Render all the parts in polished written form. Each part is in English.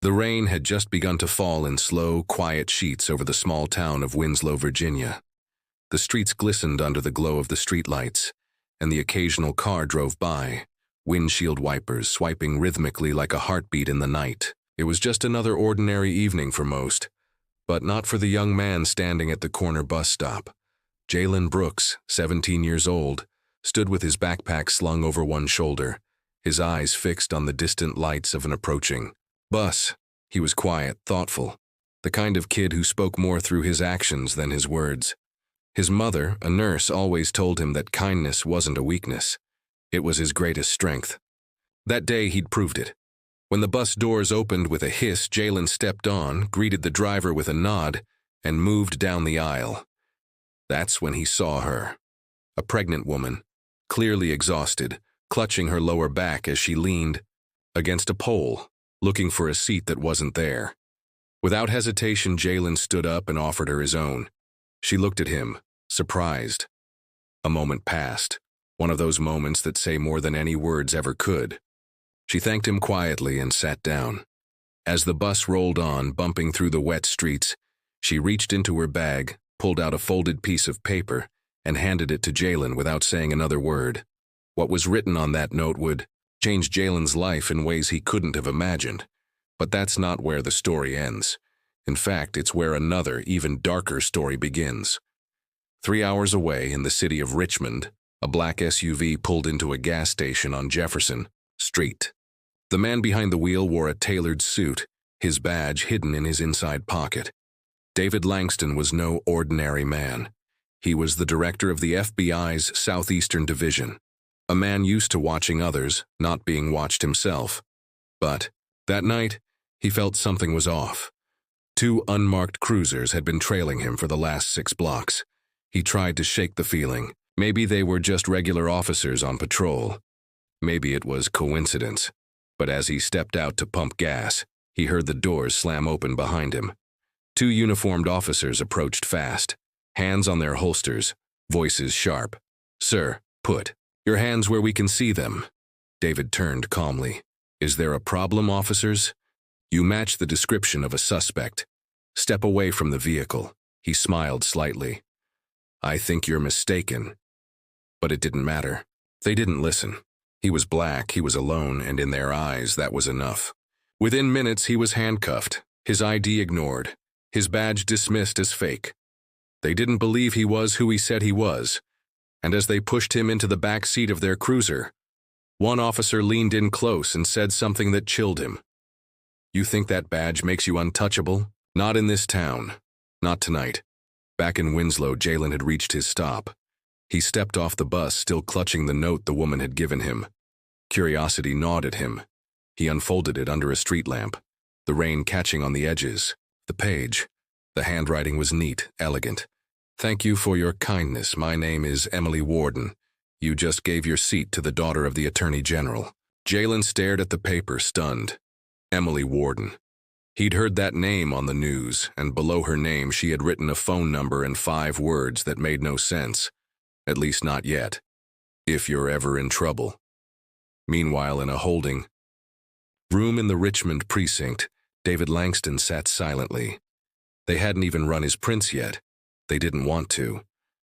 The rain had just begun to fall in slow, quiet sheets over the small town of Winslow, Virginia. The streets glistened under the glow of the streetlights, and the occasional car drove by, windshield wipers swiping rhythmically like a heartbeat in the night. It was just another ordinary evening for most, but not for the young man standing at the corner bus stop. Jalen Brooks, 17 years old, stood with his backpack slung over one shoulder, his eyes fixed on the distant lights of an approaching bus. He was quiet, thoughtful, the kind of kid who spoke more through his actions than his words. His mother, a nurse, always told him that kindness wasn't a weakness. It was his greatest strength. That day he'd proved it. When the bus doors opened with a hiss, Jalen stepped on, greeted the driver with a nod, and moved down the aisle. That's when he saw her. A pregnant woman, clearly exhausted, clutching her lower back as she leaned against a pole, looking for a seat that wasn't there. Without hesitation, Jalen stood up and offered her his own. She looked at him, surprised. A moment passed, one of those moments that say more than any words ever could. She thanked him quietly and sat down. As the bus rolled on, bumping through the wet streets, she reached into her bag, pulled out a folded piece of paper, and handed it to Jalen without saying another word. What was written on that note would change Jalen's life in ways he couldn't have imagined. But that's not where the story ends. In fact, it's where another, even darker story begins. 3 hours away in the city of Richmond, a black SUV pulled into a gas station on Jefferson Street. The man behind the wheel wore a tailored suit, his badge hidden in his inside pocket. David Langston was no ordinary man. He was the director of the FBI's Southeastern Division, a man used to watching others, not being watched himself. But that night, he felt something was off. 2 unmarked cruisers had been trailing him for the last 6 blocks. He tried to shake the feeling. Maybe they were just regular officers on patrol. Maybe it was coincidence. But as he stepped out to pump gas, he heard the doors slam open behind him. 2 uniformed officers approached fast, hands on their holsters, voices sharp. "Sir, put your hands where we can see them." David turned calmly. "Is there a problem, officers?" "You match the description of a suspect. Step away from the vehicle." He smiled slightly. "I think you're mistaken." But it didn't matter. They didn't listen. He was black, he was alone, and in their eyes, that was enough. Within minutes, he was handcuffed, his ID ignored, his badge dismissed as fake. They didn't believe he was who he said he was, and as they pushed him into the back seat of their cruiser, one officer leaned in close and said something that chilled him. "You think that badge makes you untouchable? Not in this town. Not tonight." Back in Winslow, Jalen had reached his stop. He stepped off the bus, still clutching the note the woman had given him. Curiosity gnawed at him. He unfolded it under a street lamp, the rain catching on the edges. The page. The handwriting was neat, elegant. "Thank you for your kindness. My name is Emily Warden. You just gave your seat to the daughter of the Attorney General." Jalen stared at the paper, stunned. Emily Warden. He'd heard that name on the news, and below her name she had written a phone number and 5 words that made no sense. At least not yet. "If you're ever in trouble." Meanwhile, in a holding room in the Richmond precinct, David Langston sat silently. They hadn't even run his prints yet. They didn't want to.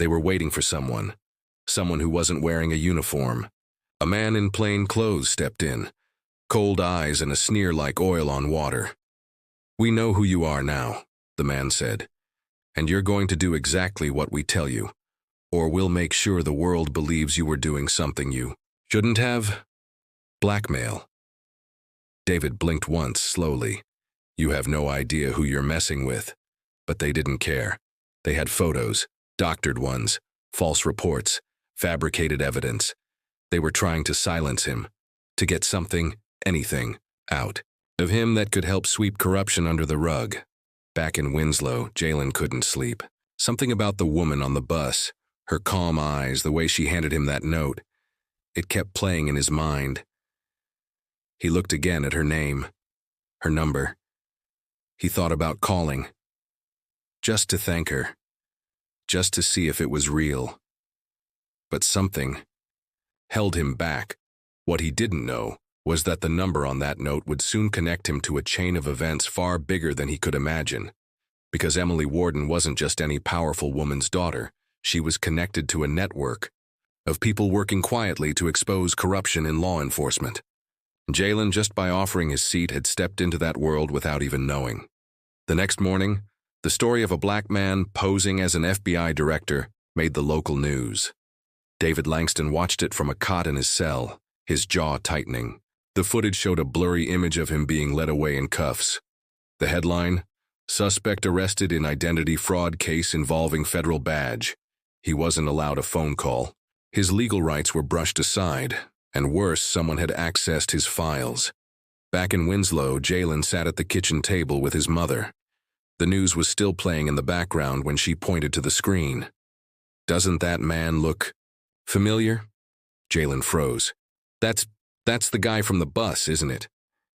They were waiting for someone who wasn't wearing a uniform. A man in plain clothes stepped in, cold eyes and a sneer like oil on water. "We know who you are now," the man said, "and you're going to do exactly what we tell you, or we'll make sure the world believes you were doing something you shouldn't have." "Blackmail." David blinked once, slowly. "You have no idea who you're messing with." But they didn't care. They had photos, doctored ones, false reports, fabricated evidence. They were trying to silence him, to get something, anything, out of him that could help sweep corruption under the rug. Back in Winslow, Jalen couldn't sleep. Something about the woman on the bus, her calm eyes, the way she handed him that note, it kept playing in his mind. He looked again at her name, her number. He thought about calling, just to thank her, just to see if it was real. But something held him back. What he didn't know was that the number on that note would soon connect him to a chain of events far bigger than he could imagine. Because Emily Warden wasn't just any powerful woman's daughter, she was connected to a network of people working quietly to expose corruption in law enforcement. Jalen, just by offering his seat, had stepped into that world without even knowing. The next morning, the story of a black man posing as an FBI director made the local news. David Langston watched it from a cot in his cell, his jaw tightening. The footage showed a blurry image of him being led away in cuffs. The headline, "Suspect arrested in identity fraud case involving federal badge." He wasn't allowed a phone call. His legal rights were brushed aside, and worse, someone had accessed his files. Back in Winslow, Jalen sat at the kitchen table with his mother. The news was still playing in the background when she pointed to the screen. "Doesn't that man look familiar?" Jalen froze. That's the guy from the bus, isn't it?"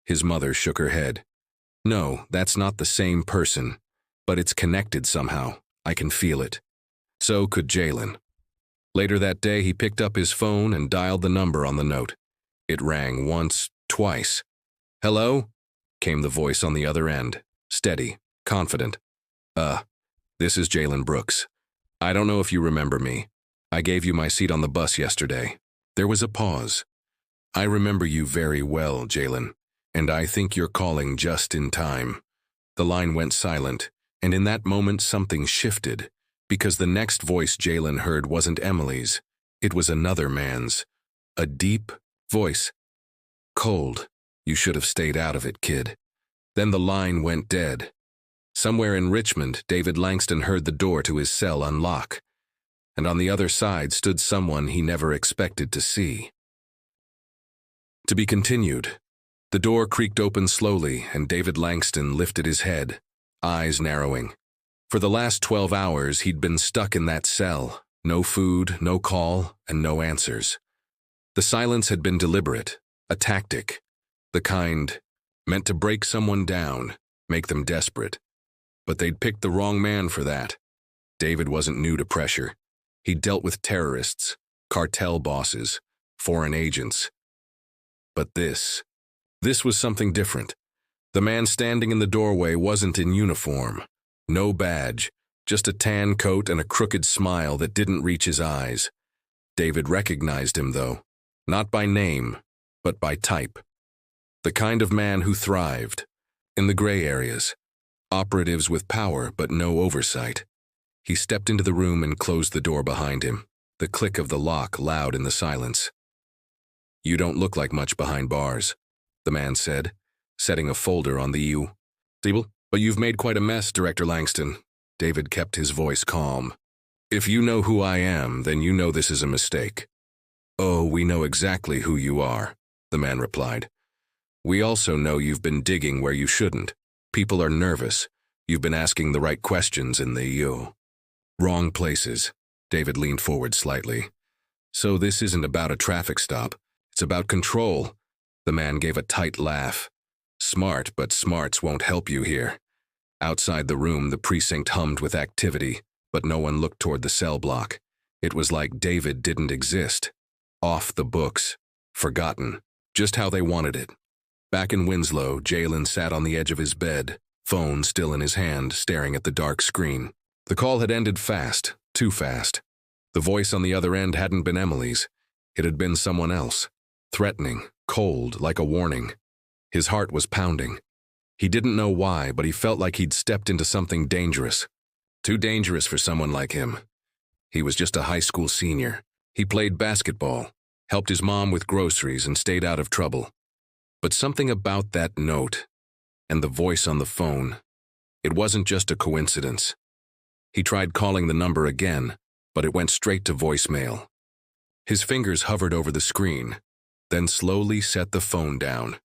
His mother shook her head. "No, that's not the same person, but it's connected somehow. I can feel it." So could Jalen. Later that day, he picked up his phone and dialed the number on the note. It rang once, twice. "Hello?" came the voice on the other end, steady, confident. This is Jalen Brooks. I don't know if you remember me. I gave you my seat on the bus yesterday." There was a pause. "I remember you very well, Jalen, and I think you're calling just in time." The line went silent, and in that moment something shifted, because the next voice Jalen heard wasn't Emily's. It was another man's. A deep voice. "Cold. You should have stayed out of it, kid." Then the line went dead. Somewhere in Richmond, David Langston heard the door to his cell unlock, and on the other side stood someone he never expected to see. To be continued. The door creaked open slowly, and David Langston lifted his head, eyes narrowing. For the last 12 hours, he'd been stuck in that cell. No food, no call, and no answers. The silence had been deliberate, a tactic, the kind meant to break someone down, make them desperate. But they'd picked the wrong man for that. David wasn't new to pressure. He'd dealt with terrorists, cartel bosses, foreign agents. But this was something different. The man standing in the doorway wasn't in uniform. No badge, just a tan coat and a crooked smile that didn't reach his eyes. David recognized him, though, not by name, but by type. The kind of man who thrived in the gray areas. Operatives with power but no oversight. He stepped into the room and closed the door behind him, the click of the lock loud in the silence. "You don't look like much behind bars," the man said, setting a folder on the table. "But you've made quite a mess, Director Langston." David kept his voice calm. "If you know who I am, then you know this is a mistake." "Oh, we know exactly who you are," the man replied. "We also know you've been digging where you shouldn't. People are nervous. You've been asking the right questions in the wrong places." David leaned forward slightly. "So this isn't about a traffic stop. It's about control." The man gave a tight laugh. "Smart, but smarts won't help you here." Outside the room, the precinct hummed with activity, but no one looked toward the cell block. It was like David didn't exist. Off the books. Forgotten. Just how they wanted it. Back in Winslow, Jalen sat on the edge of his bed, phone still in his hand, staring at the dark screen. The call had ended fast, too fast. The voice on the other end hadn't been Emily's. It had been someone else. Threatening, cold, like a warning. His heart was pounding. He didn't know why, but he felt like he'd stepped into something dangerous. Too dangerous for someone like him. He was just a high school senior. He played basketball, helped his mom with groceries, and stayed out of trouble. But something about that note, and the voice on the phone, it wasn't just a coincidence. He tried calling the number again, but it went straight to voicemail. His fingers hovered over the screen, then slowly set the phone down.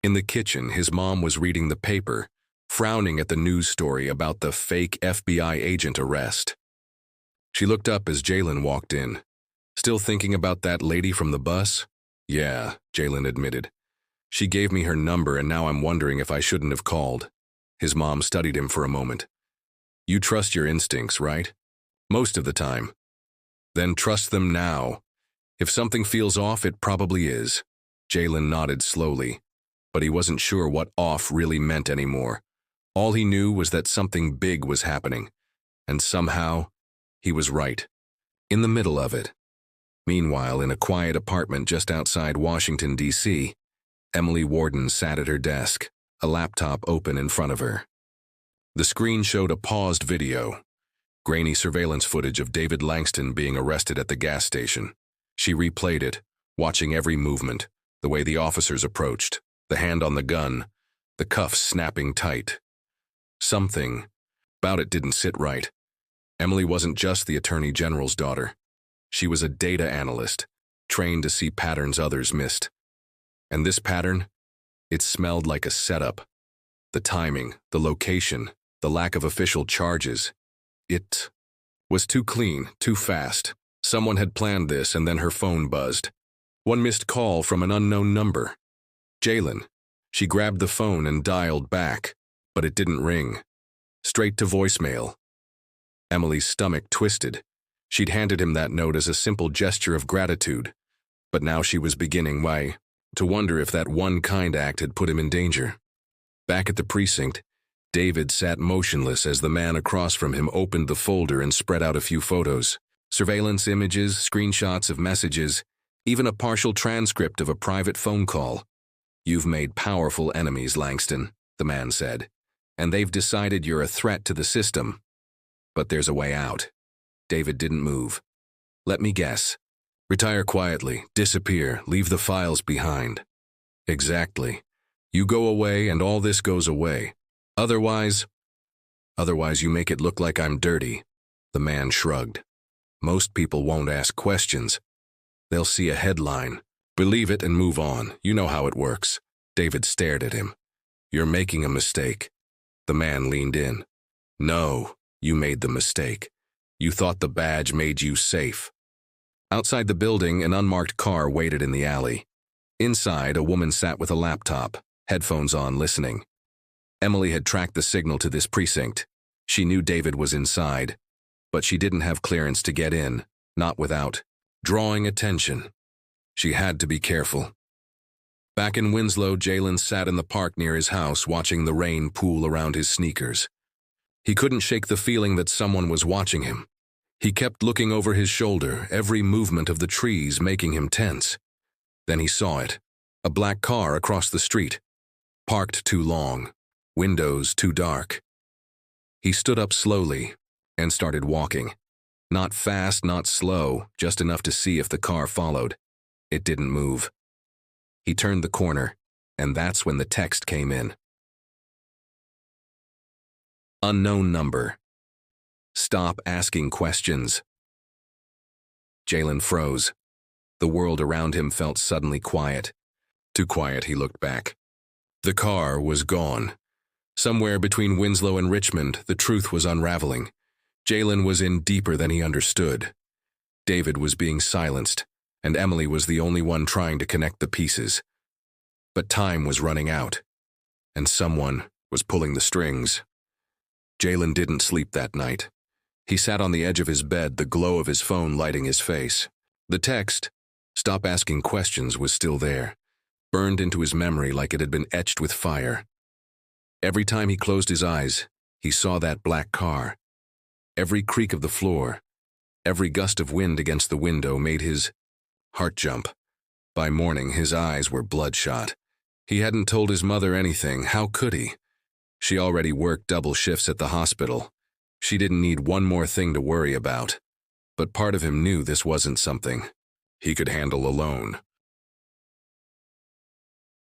In the kitchen, his mom was reading the paper, frowning at the news story about the fake FBI agent arrest. She looked up as Jalen walked in. "Still thinking about that lady from the bus?" "Yeah," Jalen admitted. "She gave me her number, and now I'm wondering if I shouldn't have called." His mom studied him for a moment. "You trust your instincts, right?" "Most of the time." "Then trust them now. If something feels off, it probably is." Jalen nodded slowly, but he wasn't sure what off really meant anymore. All he knew was that something big was happening, and somehow, he was right. In the middle of it. Meanwhile, in a quiet apartment just outside Washington, D.C., Emily Warden sat at her desk, a laptop open in front of her. The screen showed a paused video, grainy surveillance footage of David Langston being arrested at the gas station. She replayed it, watching every movement, the way the officers approached, the hand on the gun, the cuffs snapping tight. Something about it didn't sit right. Emily wasn't just the Attorney General's daughter. She was a data analyst, trained to see patterns others missed. And this pattern, it smelled like a setup. The timing, the location, the lack of official charges. It was too clean, too fast. Someone had planned this, and then her phone buzzed. One missed call from an unknown number. Jalen. She grabbed the phone and dialed back, but it didn't ring. Straight to voicemail. Emily's stomach twisted. She'd handed him that note as a simple gesture of gratitude, but now she was beginning, to wonder if that one kind act had put him in danger. Back at the precinct, David sat motionless as the man across from him opened the folder and spread out a few photos. Surveillance images, screenshots of messages, even a partial transcript of a private phone call. "You've made powerful enemies, Langston," the man said, "and they've decided you're a threat to the system. But there's a way out." David didn't move. "Let me guess. Retire quietly, disappear, leave the files behind." "Exactly. You go away and all this goes away. Otherwise you make it look like I'm dirty." The man shrugged. "Most people won't ask questions. They'll see a headline, believe it and move on. You know how it works." David stared at him. "You're making a mistake." The man leaned in. "No, you made the mistake. You thought the badge made you safe." Outside the building, an unmarked car waited in the alley. Inside, a woman sat with a laptop, headphones on, listening. Emily had tracked the signal to this precinct. She knew David was inside, but she didn't have clearance to get in, not without drawing attention. She had to be careful. Back in Winslow, Jalen sat in the park near his house, watching the rain pool around his sneakers. He couldn't shake the feeling that someone was watching him. He kept looking over his shoulder, every movement of the trees making him tense. Then he saw it, a black car across the street, parked too long, windows too dark. He stood up slowly and started walking. Not fast, not slow, just enough to see if the car followed. It didn't move. He turned the corner, and that's when the text came in. "Unknown number. Stop asking questions." Jalen froze. The world around him felt suddenly quiet. Too quiet, he looked back. The car was gone. Somewhere between Winslow and Richmond, the truth was unraveling. Jalen was in deeper than he understood. David was being silenced, and Emily was the only one trying to connect the pieces. But time was running out, and someone was pulling the strings. Jalen didn't sleep that night. He sat on the edge of his bed, the glow of his phone lighting his face. The text, "Stop asking questions," was still there, burned into his memory like it had been etched with fire. Every time he closed his eyes, he saw that black car. Every creak of the floor, every gust of wind against the window made his heart jump. By morning, his eyes were bloodshot. He hadn't told his mother anything. How could he? She already worked double shifts at the hospital. She didn't need one more thing to worry about. But part of him knew this wasn't something he could handle alone.